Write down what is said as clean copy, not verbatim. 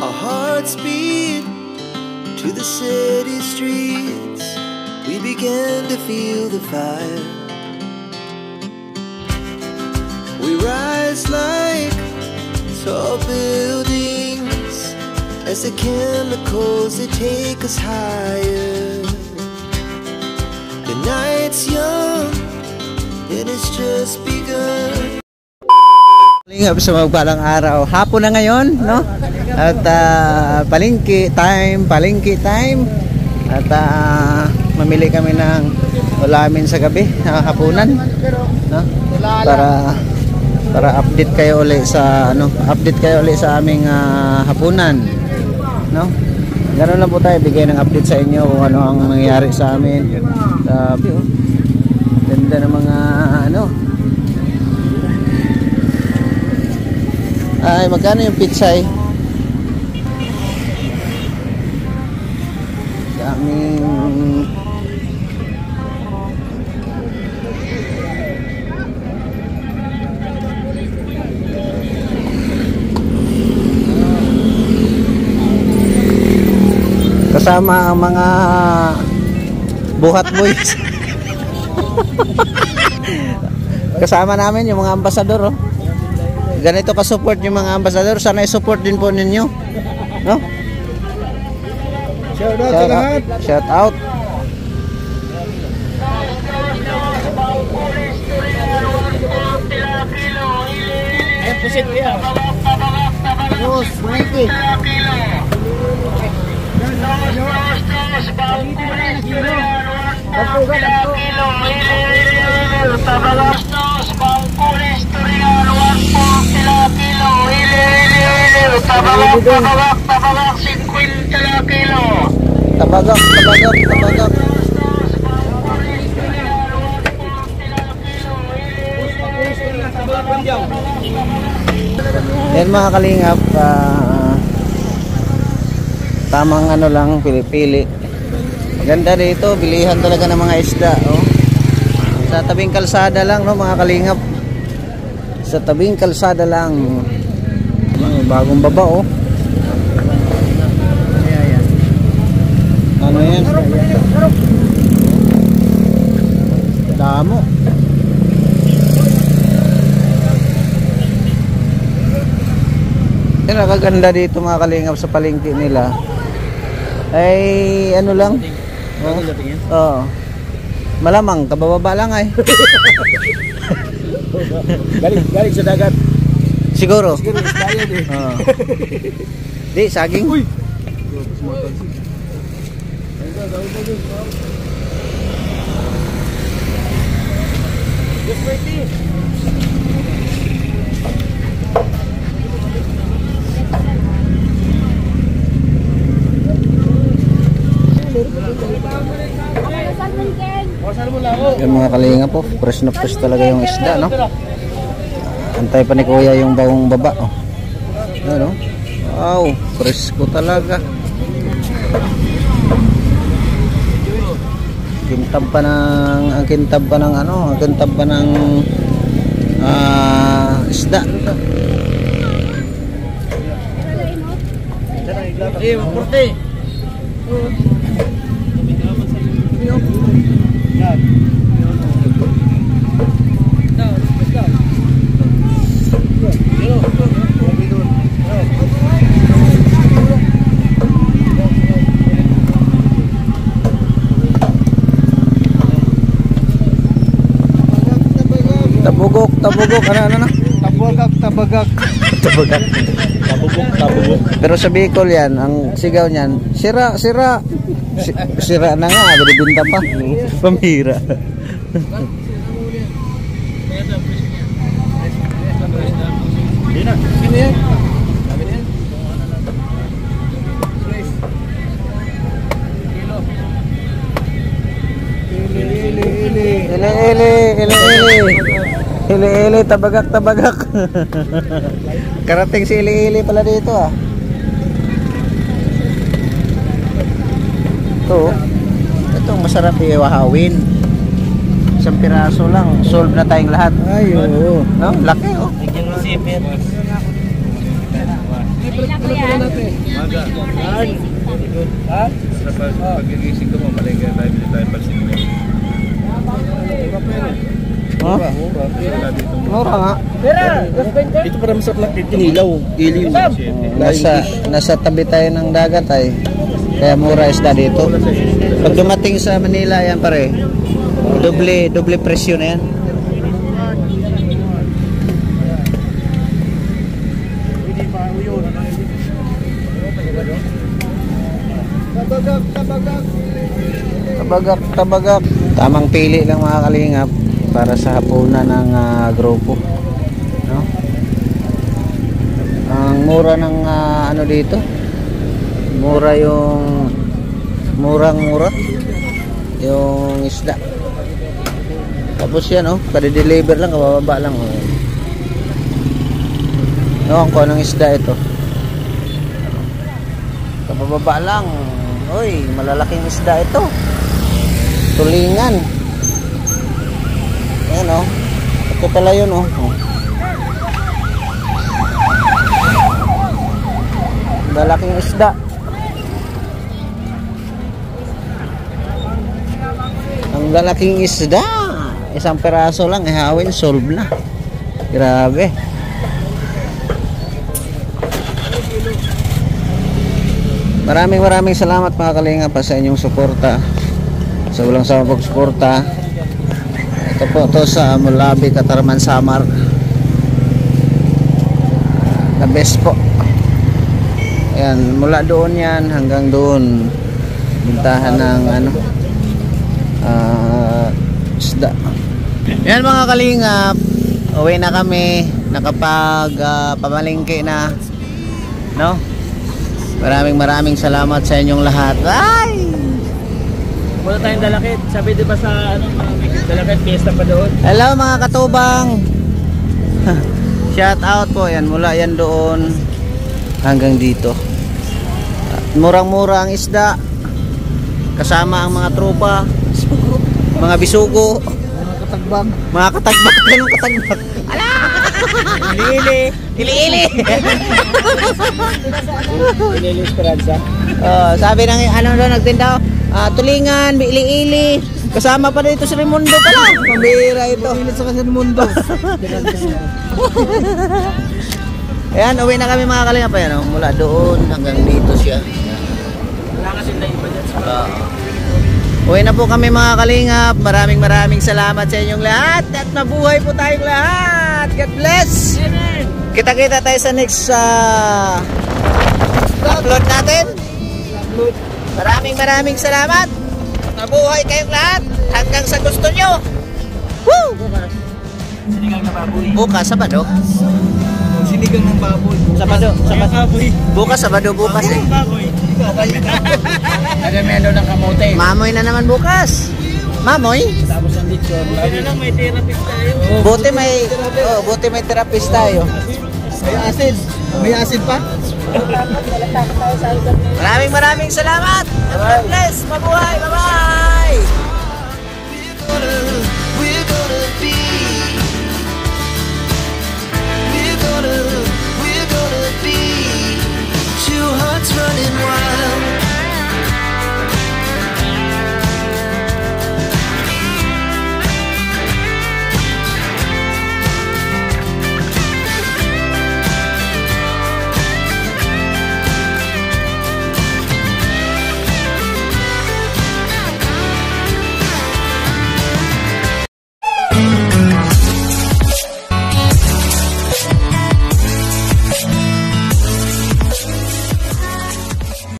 Our hearts beat to the city streets. We began to feel the fire. We rise like tall buildings as the chemicals, they take us higher. The night's young and it's just begun. Lingap sa magpalang araw. Hapon na ngayon, no? At palengke time. At mamili kami ng ulamin sa gabi, hapunan, no? Para update kayo uli sa aming hapunan, no? Ganoon lang po tayo, bigay ng update sa inyo kung ano ang nangyayari sa amin. Sabi, oh. Ganda ng mga ay, magkano yung pitsay? Daming kasama ang mga buhat boys. Kasama namin yung mga ambasador, oh. Ganito ka-support yung mga ambasador. Sana i-support din po ninyo, no? Shout out sa lahat. Shout out. Ay, pusit ko yan. Yes, Mikey. Tabagak. Yan mga kalingap, tamang lang, pili-pili. Maganda dito, bilihan talaga ng mga isda, oh. Sa tabing kalsada lang, no, mga kalingap. Sa tabing kalsada lang. Bagong baba, oh. Ayan. Ano yan? Damo. Yan, nakaganda dito mga kalingap sa palengke nila. Ay, ano lang? Oo. Malamang, kabababa lang ay. Galing sa dagat. Siguro. Siguro isdayan eh. Oo. Di, saging. Uy! Yung mga kalinga po, fresh na fresh talaga yung isda, no? Antay pa ni kuya yung bagong baba, oh. Yan, oh. Wow, fresh ko talaga. Kintab pa ng isda. Eh, porte. Tabugok, ano? Tabagak. Tabugok. Pero sa Bicol yan, ang sigaw niyan, sira. Sira na nga, binibinta pa. Pamira. Sino yan? Ili, tabagak. Karating si ili pala dito, ah. Ito masarap iwahawin. Isang piraso lang, solve na tayong lahat. Ay, oo. No? Laki, oh. natin. Ha? Sa pag-iisip ko, mamalengke tayo palsin mo. Ha? Mura nga. Ito para masarap lang kinilaw. Iliw. Nasa tabi tayo ng dagat ay. Kaya mura isda dito. Pag dumating sa Manila yan pare. Doble presyo na yan. Tabagak. Tamang pili lang mga kalingap para sa hapunan ng grupo. No? Ang mura ng ano dito. Mura yung murang-mura yung isda. Tapos yan kada-deliver lang, kabababa lang Ewan ko anong isda ito. Kabababa lang. Uy, malalaking isda ito. Tulingan. Ayan ito pala yun Malalaking isda. Ang lalaking isda. Isang peraso lang ihawin, solve na. Grabe. Maraming salamat mga kalingap sa inyong suporta. Sa walang sama pagsuporta. Ito po to sa Mulabi, Katarman, Samar. The best po. Ayan, mula doon yan hanggang doon. Bintahan ng isda. Yan mga kalingap, uwi na kami, nakapag pamalingki na, no? Maraming salamat sa inyong lahat. Ay! Wala tayong dalakit. Sabi di ba sa dalakit, fiesta pa doon? Hello mga katubang. Shout out po yan, mula yan doon hanggang dito. Murang-mura ang isda. Kasama ang mga tropa, mga bisugo, mga katagbak. Ganun katagbak. Ala! Ili-ili. Ili Esperanza. Sabi ng doon nagtinda, tulingan, ili-ili. Kasama pa dito si Raimundo pala. Pambira ito. Ilit sa Raimundo. Ayan, uwi na kami mga kalingap. Ayan, mula doon hanggang dito siya. Wala kasi na iba dyan sa uwi na po kami mga kalingap. Maraming salamat sa inyong lahat. At mabuhay po tayong lahat. God bless. Kita-kita tayo sa next upload natin. Maraming salamat. Mabuhay kayong lahat. Hanggang sa gusto nyo. Woo! sinigang na baboy. Bukas, Sabado. Sinigang ng baboy. Sabado. Bukas, Sabado, bukas eh. Baboy. Nagamelo ng kamote. Mamoy na naman bukas. Mamoy? Tapos ang lechon. Buti na lang may therapist tayo. Buti may therapist tayo. May asin pa? Maraming salamat. God bless. Mabuhay. Bye-bye. We're gonna be